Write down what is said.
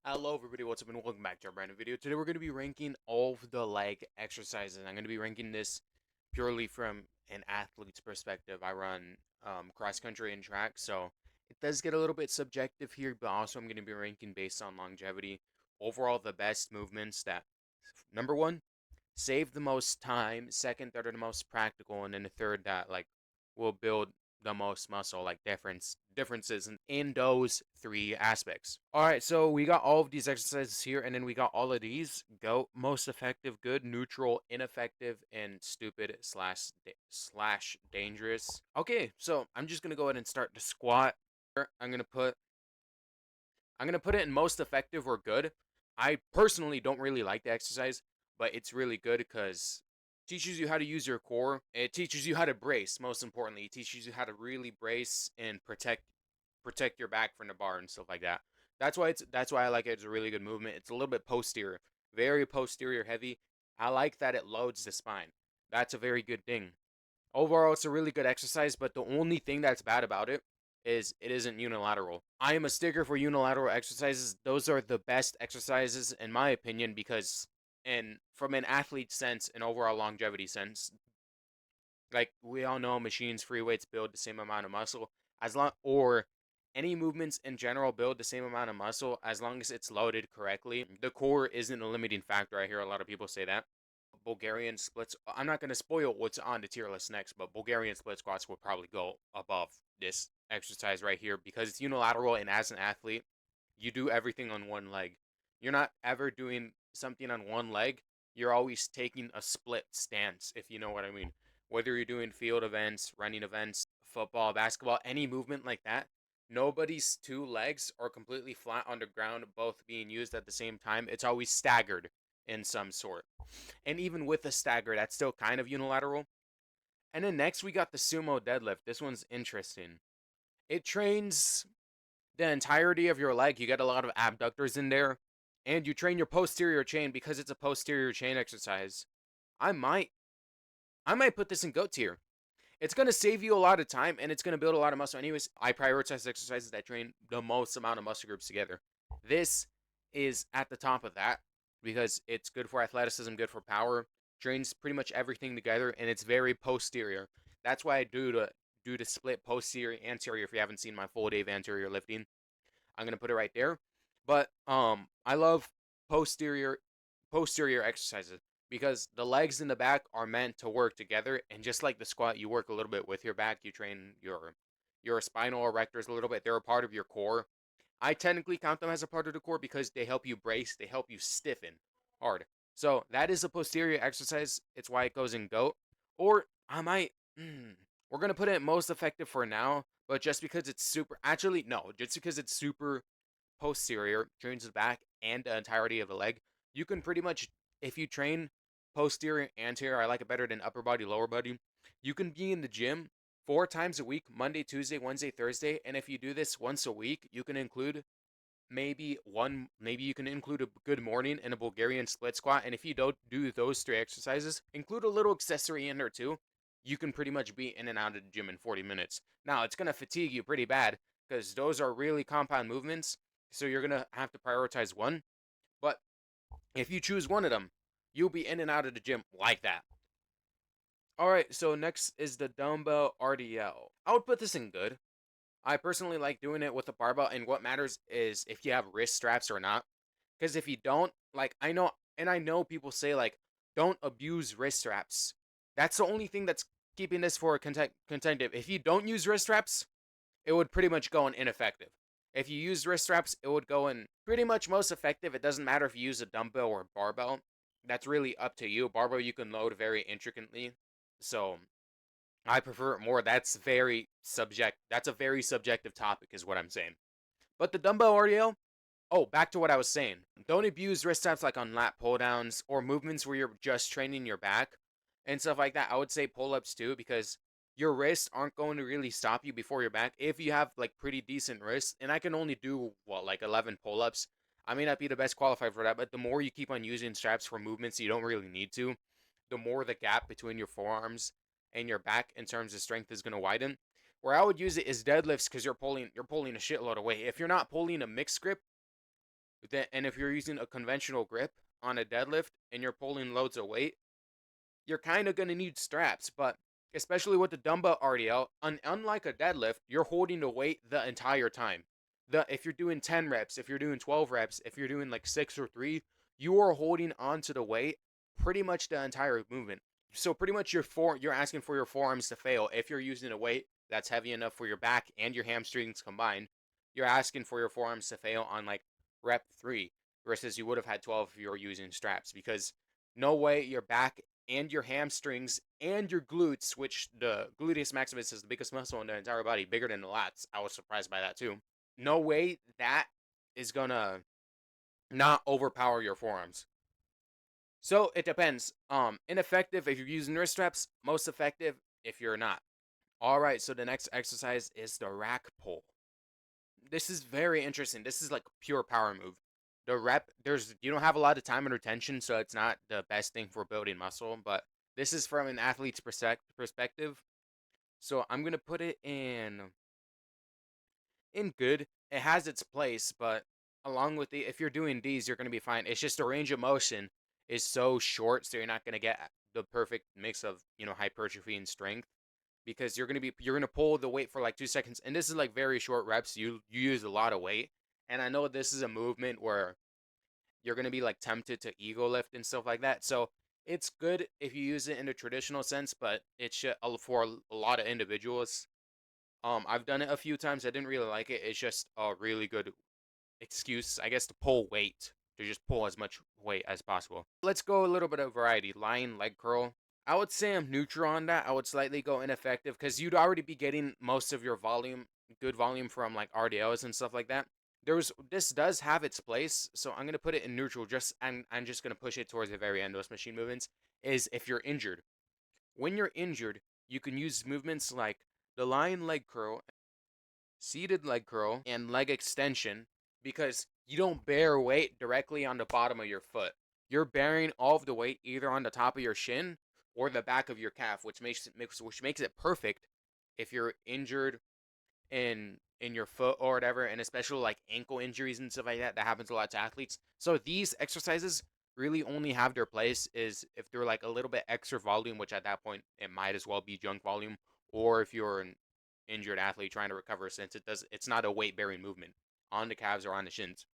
Hello everybody, what's up and welcome back to our brand new video. Today we're going to be ranking all of the leg exercises. I'm going to be ranking this purely from an athlete's perspective. I run cross country and track, so it does get a little bit subjective here, but also I'm going to be ranking based on longevity. Overall, the best movements that, number one, save the most time, second, third are the most practical, and then the third that will build the most muscle, like differences in those three aspects. All right, so we got all of these exercises here, and then we got all of these: go, most effective, good, neutral, ineffective, and stupid slash dangerous. Okay, so I'm just gonna go ahead and start the squat. I'm gonna put it in most effective or good. I personally don't really like the exercise, but it's really good because it teaches you how to use your core. It teaches you how to brace. Most importantly, it teaches you how to really brace and protect your back from the bar and stuff like that. That's why I like it. It's a really good movement. It's a little bit posterior, very posterior heavy. I like that it loads the spine. That's a very good thing. Overall, it's a really good exercise, but the only thing that's bad about it is it isn't unilateral. I am a sticker for unilateral exercises. Those are the best exercises in my opinion because and from an athlete sense and overall longevity sense, like we all know machines, free weights build the same amount of muscle as long or any movements in general build the same amount of muscle as long as it's loaded correctly. The core isn't a limiting factor. I hear a lot of people say that. Bulgarian splits. I'm not going to spoil what's on the tier list next, but Bulgarian split squats will probably go above this exercise right here because it's unilateral, and as an athlete, you do everything on one leg. You're not ever doing something on one leg. You're always taking a split stance, if you know what I mean. Whether you're doing field events, running events, football, basketball, any movement like that, nobody's two legs are completely flat on the ground, both being used at the same time. It's always staggered in some sort. And even with the stagger, that's still kind of unilateral. And then next we got the sumo deadlift. This one's interesting. It trains the entirety of your leg. You get a lot of abductors in there. And you train your posterior chain because it's a posterior chain exercise. I might put this in GOAT tier. It's gonna save you a lot of time and it's gonna build a lot of muscle. Anyways, I prioritize exercises that train the most amount of muscle groups together. This is at the top of that because it's good for athleticism, good for power, trains pretty much everything together, and it's very posterior. That's why I do the split posterior anterior. If you haven't seen my full day of anterior lifting, I'm gonna put it right there. But I love posterior exercises because the legs and the back are meant to work together, and just like the squat, you work a little bit with your back. You train your spinal erectors a little bit. They're a part of your core. I technically count them as a part of the core because they help you brace, they help you stiffen hard. So that is a posterior exercise. It's why it goes in GOAT. Or I might, we're gonna put it most effective for now, but just because it's super, actually no, just because it's super posterior, trains the back and the entirety of the leg, you can pretty much, if you train posterior, anterior, I like it better than upper body, lower body. You can be in the gym 4 times a week, Monday, Tuesday, Wednesday, Thursday, and if you do this once a week, you can include maybe you can include a good morning and a Bulgarian split squat. And if you don't do those three exercises, include a little accessory in there too. You can pretty much be in and out of the gym in 40 minutes. Now, it's going to fatigue you pretty bad because those are really compound movements. So you're going to have to prioritize one. But if you choose one of them, you'll be in and out of the gym like that. All right, so next is the dumbbell RDL. I would put this in good. I personally like doing it with a barbell, and what matters is if you have wrist straps or not. Because if you don't, like, I know people say, like, don't abuse wrist straps. That's the only thing that's keeping this for contentive. If you don't use wrist straps, it would pretty much go in ineffective. If you use wrist straps, it would go in pretty much most effective. It doesn't matter if you use a dumbbell or a barbell. That's really up to you. Barbell you can load very intricately. So I prefer it more. That's a very subjective topic is what I'm saying. But the dumbbell RDL, oh, back to what I was saying. Don't abuse wrist straps like on lat pull downs or movements where you're just training your back and stuff like that. I would say pull ups too because your wrists aren't going to really stop you before your back if you have like pretty decent wrists. And I can only do like 11 pull ups. I may not be the best qualified for that, but the more you keep on using straps for movements you don't really need to, the more the gap between your forearms and your back in terms of strength is going to widen. Where I would use it is deadlifts because you're pulling a shitload of weight. If you're not pulling a mixed grip, And if you're using a conventional grip on a deadlift and you're pulling loads of weight, you're kind of going to need straps. But especially with the dumbbell RDL, unlike a deadlift, you're holding the weight the entire time. If you're doing 10 reps, if you're doing 12 reps, if you're doing like 6 or 3, you are holding onto the weight pretty much the entire movement. So pretty much you're asking for your forearms to fail if you're using a weight that's heavy enough for your back and your hamstrings combined. You're asking for your forearms to fail on like rep 3 versus you would have had 12 if you were using straps, because no way your back and your hamstrings and your glutes, which the gluteus maximus is the biggest muscle in the entire body, bigger than the lats. I was surprised by that too. No way that is gonna not overpower your forearms. So it depends. Ineffective if you're using wrist straps, most effective if you're not. All right, so the next exercise is the rack pull. This is very interesting. This is like pure power move. The rep, you don't have a lot of time and retention, so it's not the best thing for building muscle, but this is from an athlete's perspective. So I'm gonna put it in good. It has its place, but along with the if you're doing these, you're gonna be fine. It's just the range of motion is so short, so you're not gonna get the perfect mix of hypertrophy and strength, because you're gonna pull the weight for like 2 seconds, and this is like very short reps. You use a lot of weight, and I know this is a movement where you're gonna be like tempted to ego lift and stuff like that. So it's good if you use it in a traditional sense, but it should for a lot of individuals. I've done it a few times. I didn't really like it. It's just a really good excuse, I guess, to pull weight, to just pull as much weight as possible. Let's go a little bit of variety. Lying leg curl. I would say I'm neutral on that. I would slightly go ineffective because you'd already be getting most of your volume, good volume from like RDLs and stuff like that. This does have its place, so I'm gonna put it in neutral. I'm just gonna push it towards the very end. Those machine movements is if you're injured. When you're injured, you can use movements like the lying leg curl, seated leg curl, and leg extension, because you don't bear weight directly on the bottom of your foot. You're bearing all of the weight either on the top of your shin or the back of your calf, which makes it perfect if you're injured in your foot or whatever, and especially like ankle injuries and stuff like that. That happens a lot to athletes. So these exercises really only have their place is if they're like a little bit extra volume, which at that point it might as well be junk volume, or if you're an injured athlete trying to recover, since it's not a weight bearing movement on the calves or on the shins.